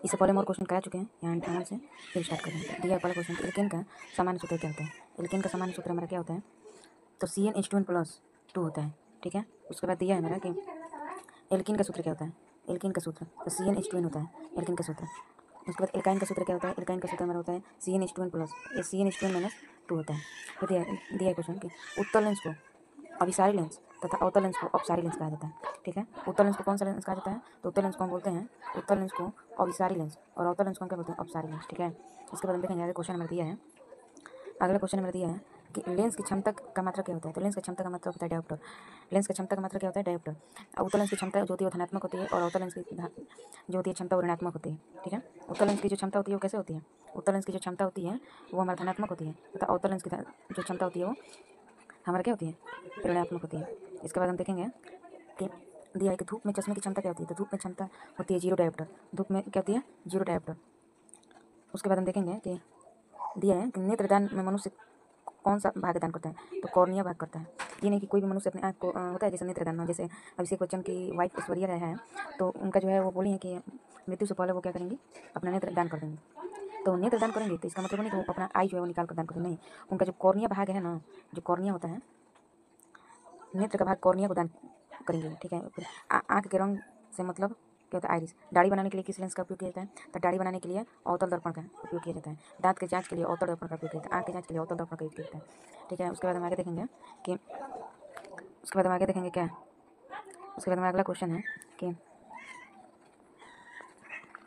इससे पहले हम और क्वेश्चन करा चुके हैं, यहाँ 58 से फिर स्टार्ट करें। दिया पहला क्वेश्चन, एल्केन का सामान्य सूत्र क्या होता है। एल्केन का सामान्य सूत्र हमारा क्या होता है, तो CnH2n+2 होता है। ठीक है, उसके बाद दिया है हमारा कि एल्किन का सूत्र क्या होता है। एल्किन का सूत्र तो CnH2n होता है एल्किन का सूत्र। उसके बाद एल्काइन का सूत्र क्या होता है। एल्काइन का सूत्र हमारा होता है CnH2n+, CnH2n-2 होता है। तो दिया है क्वेश्चन कि उत्तल लेंस को अभिसारी लेंस तथा अवतल लेंस को अपसारी लेंस कहा जाता है। ठीक है, उत्तल लेंस को कौन सा लेंस कहा जाता है, तो उत्तल लेंस को हम बोलते हैं, उत्तल लेंस को अभिसारी लेंस और अवतल लेंस को हम क्या बोलते हैं, अपसारी लेंस। ठीक है, इसके बाद हम देखेंगे आगे क्वेश्चन नंबर दिया है। अगला क्वेश्चन नंबर दिया है कि लेंस की क्षमता का मात्रा क्या होता है। तो लेंस की क्षमता का मात्रा होता है डायोप्टर। लेंस की क्षमता का मात्रा क्या होता है, डायोप्टर। उत्तल लेंस की क्षमता जो होती है वो धनात्मक होती है और अवतल लेंस की जो होती है क्षमता वो ऋणात्मक होती है। ठीक है, उत्तल लेंस की जो क्षमता होती है वो कैसे होती है, उत्तल लेंस की जो क्षमता होती है वो हमारा धनात्मक होती है तथा अवतल लेंस की जो क्षमता होती है वो हमारा क्या होती है, ऋणात्मक होती है। इसके बाद हम देखेंगे कि दिया है कि धूप में चश्मे की क्षमता क्या होती है। तो धूप में क्षमता होती है 0 डायोप्टर। धूप में क्या होती है, 0 डायोप्टर। उसके बाद हम देखेंगे कि दिया है कि नेत्रदान में मनुष्य कौन सा भाग दान करता है, तो कॉर्निया भाग करता है। ये नहीं कि कोई भी मनुष्य अपने आँख को होता है जैसे नेत्रदान में, जैसे अभिषेक बच्चन की वाइफ ऐश्वर्या राय है, तो उनका जो है वो बोली है कि मृत्यु से पहले वो क्या करेंगी, अपना नेत्र दान कर देंगे। तो नेत्र दान करेंगे तो इसका मतलब नहीं कि वो अपना आई जो है वो निकाल कर दान करेंगे, नहीं। उनका जो कॉर्निया भाग है ना, जो कॉर्निया होता है, नेत्र का भाग कॉर्निया को दान करेंगे। ठीक है, फिर आँख के रंग से मतलब क्या होता है, आइरिस। दाढ़ी बनाने के लिए किस लेंस का उपयोग किया जाता है, तो दाढ़ी बनाने के लिए अवतल दर्पण का उपयोग किया जाता है। दांत के जांच के लिए अवतल दर्पण का उपयोग किया जाता है। आँख की जांच के लिए अवतल दर्पण का उपयोग किया जाता है। ठीक है, उसके बाद हम आगे देखेंगे कि क्या, उसके बाद हमारा अगला क्वेश्चन है कि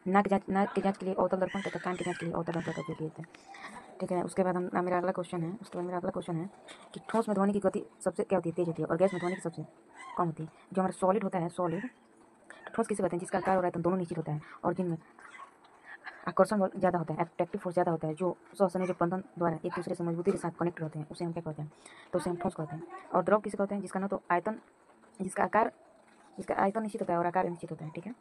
नाक की जांच के लिए अवतल दर्पण तथा कान की जांच के लिए अवतल दर्पण का उपयोग किया जाता है। ठीक है, उसके बाद मेरा अगला क्वेश्चन है कि ठोस में ध्वनि की गति सबसे क्या होती है, तेज होती है, और गैस में ध्वनि की सबसे कम होती है। जो हमारा सॉलिड होता है, सॉलिड ठोस किसे कहते हैं, जिसका आकार हो रहा है तो दोनों निश्चित होता है और जिनमें आकर्षण बल ज़्यादा होता है, अट्रैक्टिव फोर्स ज़्यादा होता है, जो सहसंयोजक बंधन द्वारा एक दूसरे से मजबूती के साथ कनेक्ट रहते हैं, उसे हम क्या कहते हैं, तो उसे हम ठोस कहते हैं। और द्रव किसे कहते हैं, जिसका ना तो आयतन, जिसका आयतन निश्चित होता है और आकार निश्चित होता है। ठीक है,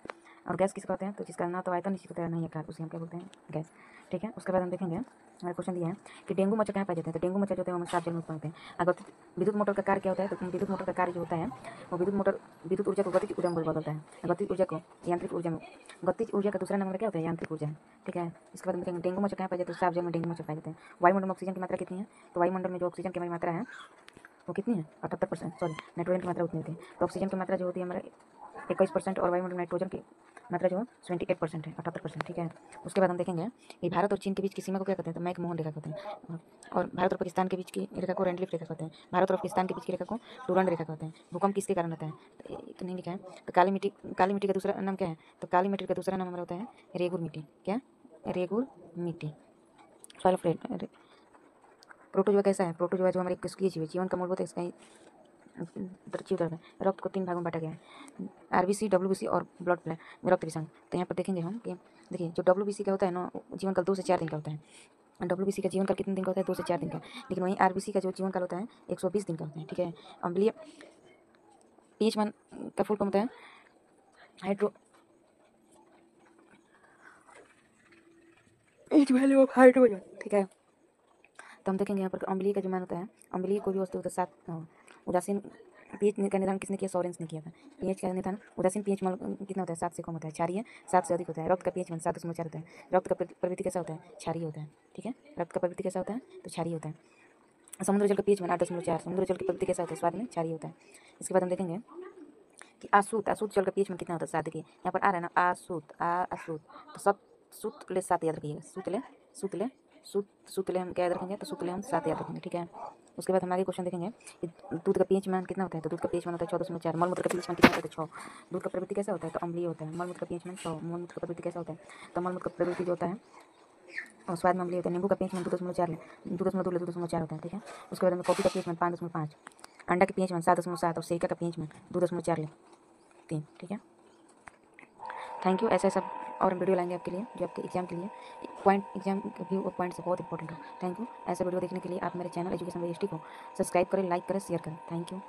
और गैस किसे कहते हैं, तो जिसका ना तो आयतन निश्चित होता है नहीं आकार, उसे हम क्या बोलते हैं, गैस। ठीक है, उसके बाद हम देखेंगे हमारे क्वेश्चन दिया है कि डेंगू मच्छर कहाँ पाए जाते हैं। तो डेंगू मच्छर जो होते हैं वो साफ जल में उत्पन्न होते हैं। अगर विद्युत मोटर का कार्य क्या होता है, तो विद्युत मोटर का कार्य जो होता है वो विद्युत ऊर्जा को गतिज ऊर्जा में बदलता है। गतिज ऊर्जा को यांत्रिक ऊर्जा में, गतिज ऊर्जा का दूसरा नाम क्या होता है, यांत्रिक ऊर्जा। ठीक है, इसके बाद हम देखेंगे डेंगू मच्छर कहाँ पाए जाते हैं, साफ जल में डेंगू मच्छर पाए जाते हैं। वायुमंडल में ऑक्सीजन की मात्रा कितनी है, तो वायुमंडल में जो ऑक्सीजन की हमारी मात्रा है वो कितनी है, 78%। सॉरी, नाइट्रोजन की मात्रा उतनी होती है। तो ऑक्सीजन की मात्रा जो होती है हमारे 21% और वायुमंडल में नाइट्रोजन की मात्रा जो 78% है, 78%। ठीक है, उसके बाद हम देखेंगे कि भारत और चीन के बीच की सीमा को क्या कहते हैं, तो मैक मोहन रेखा कहते हैं। और भारत और पाकिस्तान के बीच की रेखा को रेंडलिफ रेखा कहते हैं। भारत और पाकिस्तान के बीच की रेखा को डूरांड रेखा कहते हैं। भूकंप किसके कारण होता है, तो नहीं लिखा है। तो काली मिट्टी का दूसरा नाम क्या है, तो काली मिट्टी का दूसरा नाम हमारा होता है रेगुर मिट्टी। क्या, रेगुर मिट्टी। Soil Fred. प्रोटोजोआ कैसा है, प्रोटोजोआ जो हमारे जीवन का मूलभूत इसका रक्त को 3 भागों में बांटा गया है, आरबीसी, डब्ल्यूबीसी और ब्लड प्ले रक्त विषाणु। तो यहाँ पर देखेंगे हम कि देखिए जो डब्ल्यूबीसी का होता है ना, जीवन काल 2 से 4 दिन का होता है। डब्ल्यूबीसी का जीवन काल कितने दिन का होता है, 2 से 4 दिन का। लेकिन वहीं आरबीसी का जो जीवन काल होता है 120 दिन का होता है। ठीक है, अम्लीय पीएच मान का फुल फॉर्म होता है hydro pH value of hydrogen. ठीक है, तो हम देखेंगे यहाँ पर अम्लीय का जो मान होता है, अम्लीय कोई भी वस्तु होता है 7, उदासीन पीएच का निदान किसने किया, सॉरेंस ने किया था। पीएच का निदान उदासीन पीएच मान कितना होता है, 7 से कम होता है। क्षारीय 7 से अधिक होता है। रक्त का पीएच मान 7.4 होता है। रक्त का प्रवृत्ति कैसा होता है, क्षारीय होता है। ठीक है, रक्त का प्रवृत्ति कैसा होता है, तो क्षारीय होता है। समुद्र जल का पीएच मान 8.4, समुद्र जल की प्रवृत्ति कैसा होता है, स्वाद में क्षारीय होता है। इसके बाद हम देखेंगे कि आसूत जल का पीएच मान कितना होता है, 7। देखिए यहाँ पर आ रहा है ना, आसूत, तो सूतले 7 याद रखिएगा, सूतले हम क्या याद रखेंगे, तो सूतले हम 7 याद रखेंगे। ठीक है, उसके बाद हम आगे क्वेश्चन देखेंगे कि दूध का पीएच मान कितना होता है। तो दूध का पीएच मान होता है 14.4। मलमूत्र का पीएच मान कितना होता है, 6। दूध का प्रवृत्ति कैसा होता है, तो अम्लीय होता है। मलमूत्र का पीएच मान 6। मलमूत्र का प्रवृत्ति कैसा होता है, तो मलमूत्र का प्रवृत्ति जो होता है और स्वाद में अम्लीय होता है। नींबू का पीएच मान 2.4 होता है। ठीक है, उसके बाद में कॉफी का पीएच मान 5.5, अंडा का पीएच मान 7.7 और सिरका का पीएच मान 2.4 ठीक है, थैंक यू। ऐसा और वीडियो लाएंगे आपके लिए, जो आपके एग्जाम के लिए एग्जाम व्यू और पॉइंट्स बहुत इंपॉर्टेंट है। Thank you. ऐसा वीडियो देखने के लिए आप मेरे चैनल एजुकेशन वेस्टी को सब्सक्राइब करें, लाइक करें, शेयर करें। Thank you.